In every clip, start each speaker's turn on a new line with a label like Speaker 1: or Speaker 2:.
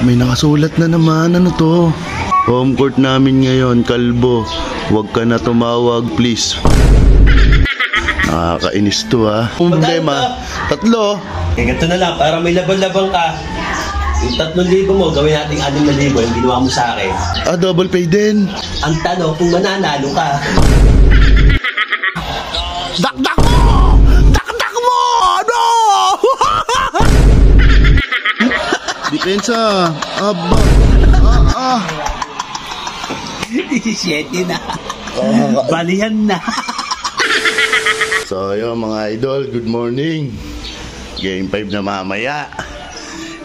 Speaker 1: may nakasulat na naman. Ano to? Home court namin ngayon, kalbo. Huwag ka na tumawag, please. Nakakainis to ha. Problema, 3.
Speaker 2: Kaya ganito na lang, para may laban-laban ka. Yung 3,000 mo, gawin natin 6,000 yung ginawa mo sa akin.
Speaker 1: Double pay din.
Speaker 2: Ang tanong, kung mananalo ka.
Speaker 1: Dakdak mo! Dakdak mo! No! Depensa. Aba.
Speaker 2: 17 na. Balihan na.
Speaker 1: So yun mga idol, good morning. Game 5 na mamaya.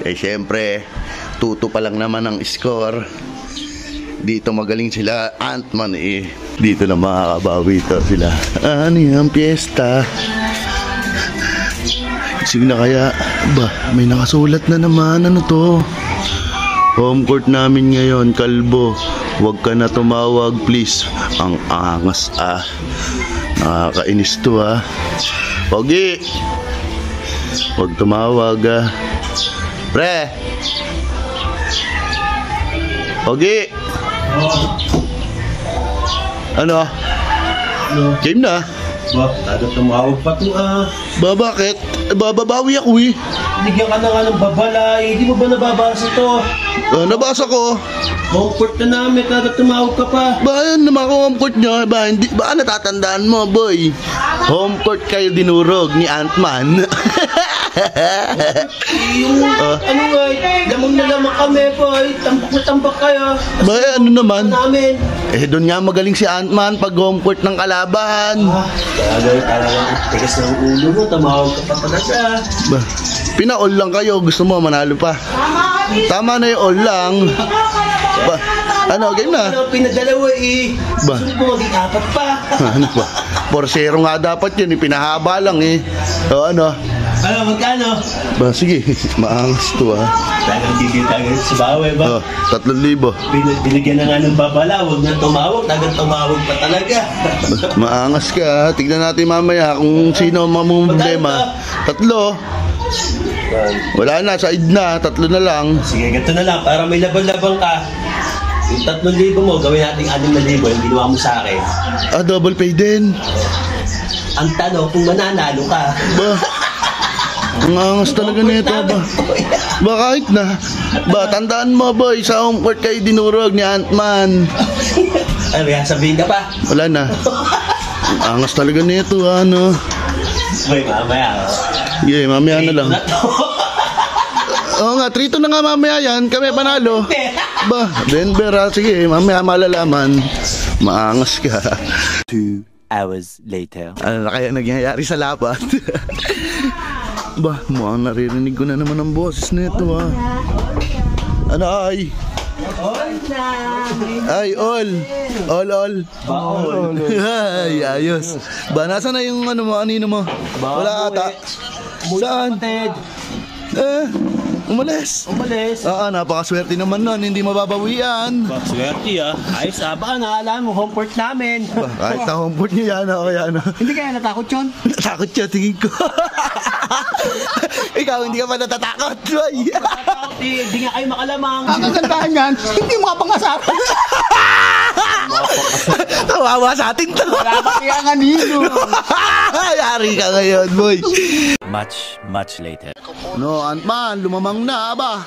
Speaker 1: Syempre 2-2 pa lang naman ang score. Dito magaling sila Ant-Man dito na makakabawi ito sila. Ano yung piyesta? Sige na kaya. Ba, may nakasulat na naman. Ano to? Home court namin ngayon, kalbo. Huwag ka na tumawag, please. Ang angas nakakainis to ha. Pogi, huwag tumawag Pre. Pogi. Ano? Game na?
Speaker 2: Ba, tumawag pa to
Speaker 1: Ba, bakit? Bababawi ako
Speaker 2: Bigyan ka na nga ng babalay. Di mo ba nababasa to?
Speaker 1: Nabasa ko.
Speaker 2: Home court na namin, tumawag ka pa.
Speaker 1: Ba, yan naman ako home court nyo. Ba, natatandaan mo, boy? Home court kayo dinurog ni Ant-Man.
Speaker 2: Ano nga, lamang na lamang kami, boy. Tambak na tambak kayo.
Speaker 1: Ba, ano naman?
Speaker 2: Namin.
Speaker 1: Doon nga magaling si Ant-Man pag home court ng kalaban.
Speaker 2: Talagang tigas ng ulo mo, tumawag ka pa talaga.
Speaker 1: Ba, pina-all lang kayo. Gusto mo, manalo pa. Tama na yung all lang. Ba, ano, game na?
Speaker 2: Ano, pinadalawa
Speaker 1: Ba?
Speaker 2: Gusto mo maging 4 pa.
Speaker 1: Ano ba? 4-0 nga dapat yun, pinahaba lang ano?
Speaker 2: Ano, magkano?
Speaker 1: Ba, sige, maangas to
Speaker 2: Talagang tigil-tagal sa bawi ba?
Speaker 1: 3,000.
Speaker 2: Binigyan na nga ng babala, huwag na tumawag, talagang tumawag pa talaga.
Speaker 1: Maangas ka, tignan natin mamaya kung sino mamumblema. 3. Wala na, side na, 3 na lang.
Speaker 2: Sige, ganito na lang, para may laban-laban ka. Yung 3,000 mo, gawin natin 6,000 yung ginawa mo sa akin.
Speaker 1: Double pay din.
Speaker 2: Ang tanong, kung mananalo ka.
Speaker 1: Ba, ang angas talaga nito ba? Ba, kahit na. Ba, tandaan mo boy, sa home court kayo dinurog ni Ant-Man.
Speaker 2: Ay, may sabihin ka pa.
Speaker 1: Wala na. Ang angas talaga nito, ano.
Speaker 2: Boy, mamaya.
Speaker 1: Yeah, mamaya na lang. Oo nga, 3-2 na nga mamaya yan. Kami panalo. Ba, Denver sige, mamaya malalaman. Maangas ka.
Speaker 3: 2 hours later.
Speaker 1: Ano na kaya nangyayari sa lapat? Ba, mukhang naririnig ko na naman ang boses nito Ano ay? Ay, all. Ay, ayos. Ba, nasa na yung ano mo, anino mo? Wala ata. Saan? Umalis. Napakaswerte naman nun, hindi mababawian.
Speaker 2: Swerte ayos baka naalam mo, home court namin.
Speaker 1: Kahit na home court nyo yan, kaya
Speaker 2: Hindi kaya natakot yun?
Speaker 1: Natakot siya, tingin ko. Ikaw, hindi ka pa natatakot, boy.
Speaker 2: Hindi nga kayo makalamang.
Speaker 4: Ang kagandahan yan, hindi makapangasapan.
Speaker 1: Kawawa sa atin to.
Speaker 4: Wala pa kaya nga nino.
Speaker 1: Yari ka ngayon, boy.
Speaker 3: Much later.
Speaker 1: No, Ant-Man, lumamang na, ba?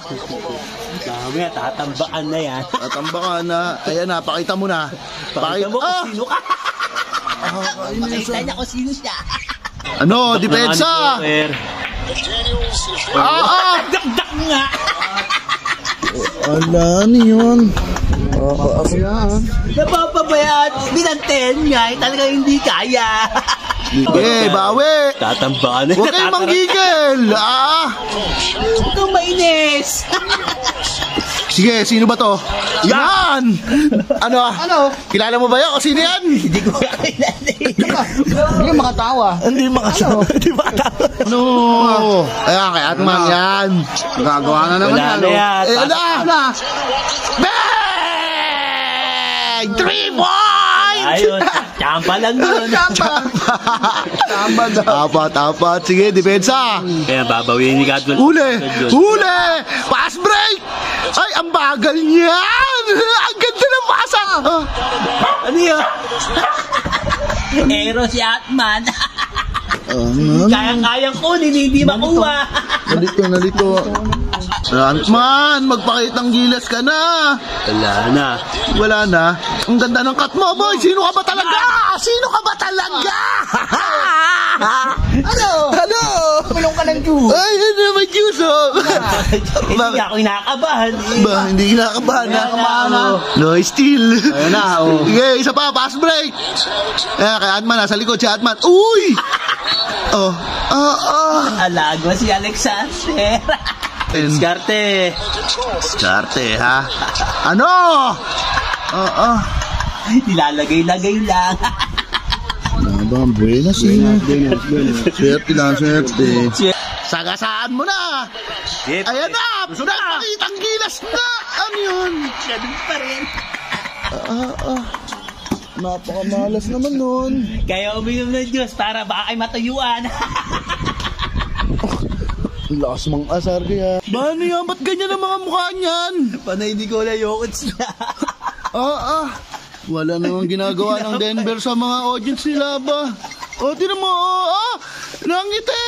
Speaker 2: Mamaya, tatambakan na yan.
Speaker 1: Tatambakan na. Ayan na, pakita mo na.
Speaker 2: Pakita mo kung sino ka.
Speaker 4: Pakita niya kung sino siya.
Speaker 1: Ano, depensa?
Speaker 2: Dakdak nga.
Speaker 1: Ala, ano yun? Yan.
Speaker 4: Napapabayaan, binantayan nga, talagang hindi kaya.
Speaker 1: Bawi.
Speaker 2: Tatambakan na.
Speaker 1: Huwag kayong manggigil.
Speaker 4: Huwag kang mainis.
Speaker 1: Sige, sino ba to? Yan! Ano? Kilala mo ba yun? O sino yan?
Speaker 4: Hindi ko kakilala. Hindi makatawa.
Speaker 1: Hindi makatawa. Hindi makatawa. No. Ayan, kay Ant-Man yan. Gagawa na naman yan. Wala. Bang! 3 points!
Speaker 2: Ayun, tsampa lang yun.
Speaker 1: Apat. Sige, depensa.
Speaker 2: Kaya babawiin ni Gadwin.
Speaker 1: Huli! Pass break! Ay, bagal niyan! Ang ganda ng pasa!
Speaker 4: Ano yun? Ero si Atman. Kayang-kayang kunin, hindi makuha.
Speaker 1: Nalito. Ant-Man, magpakitang gilas ka na. Wala na. Ang ganda ng cut mo, boy. Sino ka ba talaga? Ano?
Speaker 4: Kulong ka ng juice.
Speaker 1: Ay, ano may juice, oh.
Speaker 4: Hindi ako inakabahan.
Speaker 1: Ba, hindi kinakabahan na. No, still.
Speaker 4: Ayun na, oh.
Speaker 1: Okay, isa pa, pass break. Kay Ant-Man, nasa likod si Ant-Man. Uy!
Speaker 4: Alagwa si Alexander.
Speaker 1: Diskarte, ha? Ano?
Speaker 4: Nilalagay-lagay lang.
Speaker 1: Nabang buenas, Swerte lang, swerte. Sagasaan mo na. Ayan na, nagpakitang gilas na. Ano yun?
Speaker 4: Ganun pa rin.
Speaker 1: Napakamalas naman nun.
Speaker 4: Kaya uminom ng Diyos para baka ay matuyuan.
Speaker 1: Ang lakas mang asar kaya. Paano yan? Ba't ganyan ang mga mukha niyan?
Speaker 4: Panay di ko na yokots na.
Speaker 1: Wala namang ginagawa ng Denver sa mga audience nila ba? Tinan mo, nangiti.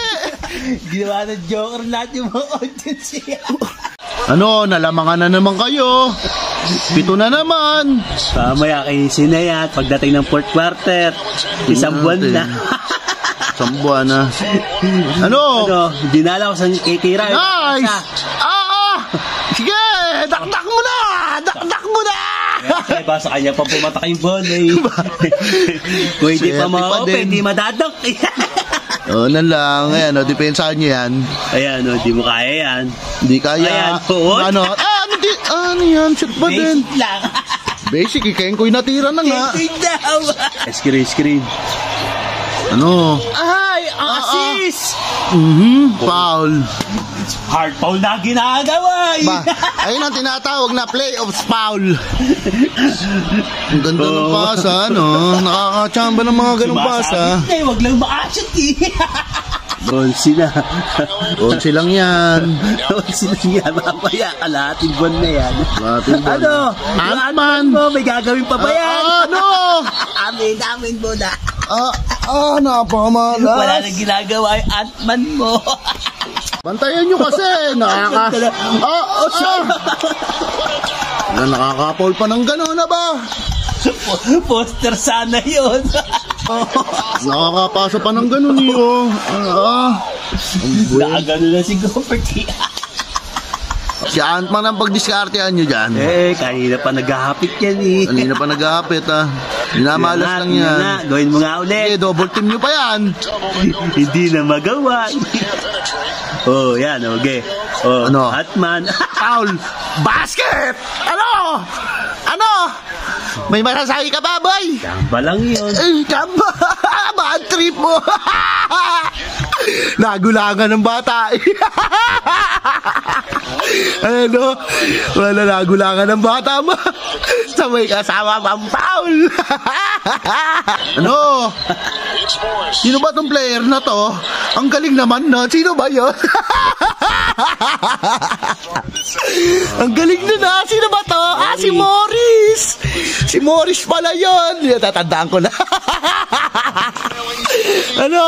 Speaker 4: Ginawa ng Joker lahat yung mga audience niya.
Speaker 1: Ano, nalamangan na naman kayo. 7 na naman.
Speaker 2: Mamaya kay Sinayat, pagdating ng fourth quarter, isang buwan na.
Speaker 1: Isang buwan na. Ano?
Speaker 2: Dinala ko sa kikira.
Speaker 1: Nice! Sige, dakdak mo na!
Speaker 2: Kaya ba sa kanya pa pumatak yung volley? Kung hindi pa ma-open, hindi madadak.
Speaker 1: Na lang. Ayan, depensahan nyo yan.
Speaker 2: Ayan, di mo kaya yan.
Speaker 1: Hindi kaya.
Speaker 2: Ayan, po.
Speaker 1: Ano yan? Shoot ba din?
Speaker 4: Basic lang.
Speaker 1: Basic, ikayin ko'y natira na nga.
Speaker 4: Basic daw.
Speaker 2: Screen.
Speaker 1: Ano?
Speaker 4: Ay, assist!
Speaker 1: Foul.
Speaker 4: Hard foul na ginagawa.
Speaker 1: Ayun ang tinatawag na playoffs foul. Ang ganda ng pasa, no? Nakakachamba ng mga ganong pasa.
Speaker 4: Wag lang makashoot
Speaker 2: Bonsi na.
Speaker 1: Bonsi lang yan.
Speaker 2: Mamaya, kalahating buwan na yan.
Speaker 1: Ant-Man
Speaker 2: mo, may gagawin pa ba yan?
Speaker 4: Amin mo na.
Speaker 1: Napakamalas.
Speaker 4: Wala nang ginagawa yung Ant-Man mo.
Speaker 1: Bantayan nyo kasi. Nakaka-foul pa ng gano'n na ba?
Speaker 4: Poster sana yun.
Speaker 1: Nakakapasa pa ng gano'n yun.
Speaker 4: Nakagano na si Goperty.
Speaker 1: Si Ant-Man ang pagdiskartehan nyo dyan.
Speaker 2: Kanina pa naghahapit yan
Speaker 1: Kanina pa naghahapit Minamalas lang yan.
Speaker 2: Gawin mo nga ulit.
Speaker 1: Double team nyo pa yan.
Speaker 2: Hindi na magawa. Yan, okay.
Speaker 1: Ano?
Speaker 2: Atman.
Speaker 1: Foul. Basket! Ano? May masasabi ka ba, boy?
Speaker 2: Kamba lang yun.
Speaker 1: Kamba! Bad trip mo! Nagulangan ng bata. Wala nagulangan ng bata mo. Sabay kasama pang foul. Sino ba tong player na to? Ang galing naman na. Sino ba yun? Ang galing na. Sino ba to? Si Morris. Si Morris pala yun. Tatandaan ko na. Ano?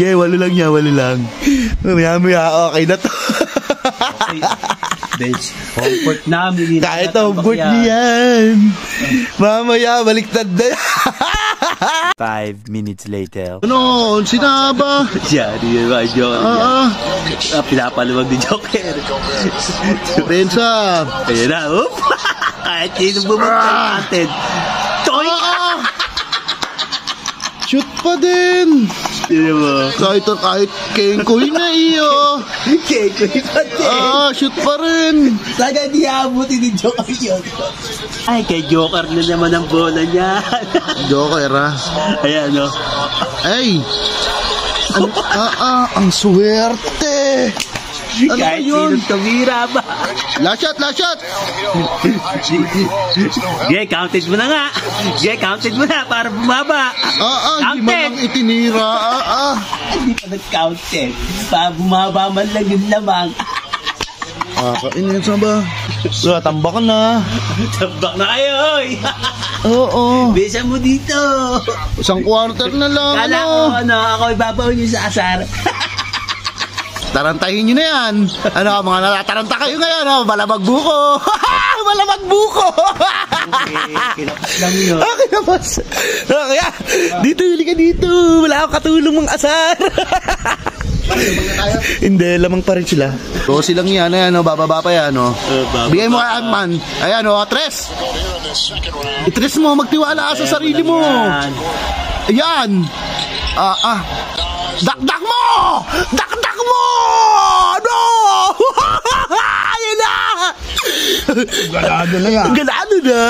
Speaker 1: Walo lang. Maya, okay na to.
Speaker 2: Bench. Comfort namin.
Speaker 1: Kahit comfort niyan. Mamaya, baliktad na.
Speaker 3: 5 minutes later.
Speaker 1: Sina ba?
Speaker 2: Di ba, Joker? Pinapaluwag ni Joker.
Speaker 1: Pensa.
Speaker 2: Kaya na, kahit sino bumagay natin.
Speaker 1: Shoot pa din. Kahit Kenkoy na iyo.
Speaker 4: Kenkoy pa din.
Speaker 1: Shoot pa rin.
Speaker 4: Taga di abuti ni Joker yun.
Speaker 2: Ay, kay Joker na naman ang bola niya.
Speaker 1: Joker,
Speaker 2: Ayan,
Speaker 1: Ay. Ang swerte.
Speaker 2: Kahit sinong tumira ba?
Speaker 1: Last shot.
Speaker 2: Counted mo na nga. Counted mo na para bumaba.
Speaker 1: Hindi man lang itinira.
Speaker 4: Hindi pa nag-counted. Para bumaba man lang yung lamang.
Speaker 1: Kakainin sa ba? Wala, tambak na.
Speaker 2: Tambak na kayo, oy.
Speaker 1: Oo.
Speaker 2: Bisa mo dito.
Speaker 1: Isang quarter na lang.
Speaker 2: Kala ko, ako ibabaw niyo sa asar.
Speaker 1: Tarantahin nyo na yan. Mga natataranta kayo ngayon, malamag buko. Malamag buko.
Speaker 2: Kinapas lang yun.
Speaker 1: Kinapas. Kaya, dito, huli ka dito. Wala akong katulong mga asar. Hindi, lamang pa rin sila. So, silang yan, bababa pa yan, Bigay mo kay Ant-Man. Ayan, 3. I-3 mo, magtiwala ka sa sarili mo. Ayan. Dakdak mo! Dakdak mo! No! Ayan na!
Speaker 4: Galado na yan.
Speaker 1: Galado na.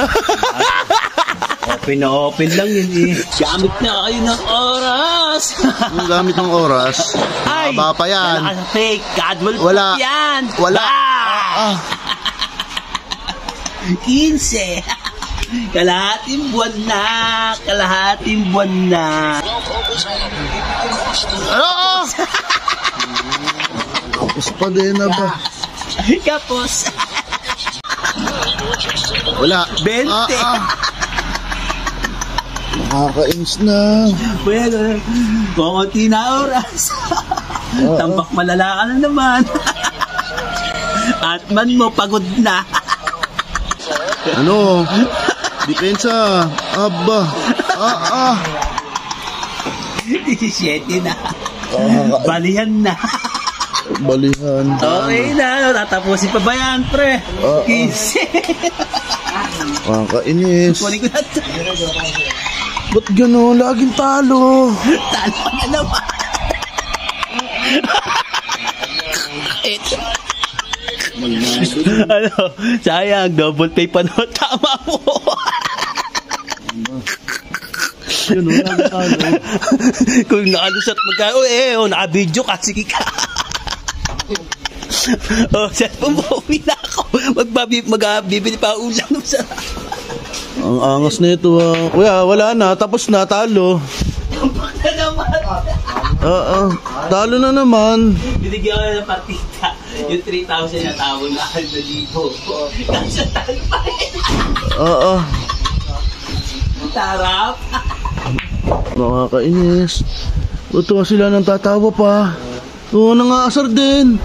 Speaker 2: Open na open lang yun eh. Gamit na kayo ng oras.
Speaker 1: Ang gamit ng oras.
Speaker 2: Ay,
Speaker 1: Maba pa yan.
Speaker 2: wala ka fake. God will
Speaker 1: Wala.
Speaker 2: put yan.
Speaker 1: Wala.
Speaker 2: 15. Kalahating buwan na. Kalahating buwan na.
Speaker 1: Ano? Kapos pa din na ba?
Speaker 2: Kapos.
Speaker 1: Wala.
Speaker 2: 20.
Speaker 1: Nakakainis na.
Speaker 2: Well, kukunti na oras. Tampak malala ka na naman. Atman mo, pagod na.
Speaker 1: Ano? Depensa. Aba.
Speaker 2: 17 na. Balihan na.
Speaker 1: Balihan.
Speaker 2: Okay na. Tatapusin pa ba yan, pre? 15.
Speaker 1: Nakakainis.
Speaker 2: Kunin ko na ito.
Speaker 1: Ba't gano'n? Laging talo.
Speaker 2: Talo ka na naman. Ano? Sayang, double pay pa no. Tama mo. Kung nakalusat magkano naka-video ka, sige ka. Cellphone mo, uwi na ako. Magbibili pa ulam ng sarap.
Speaker 1: Ang angas na ito. Kuya, wala na. Tapos na. Talo.
Speaker 2: Ano naman?
Speaker 1: Talo na naman.
Speaker 2: Binigyan ko na ng partita. Yung 3,000 na tawag na 1,000. Kasi talo pa rin. Tarap.
Speaker 1: Nakakainis. Buto sila nang tatawa pa. Oo, nangaasar din.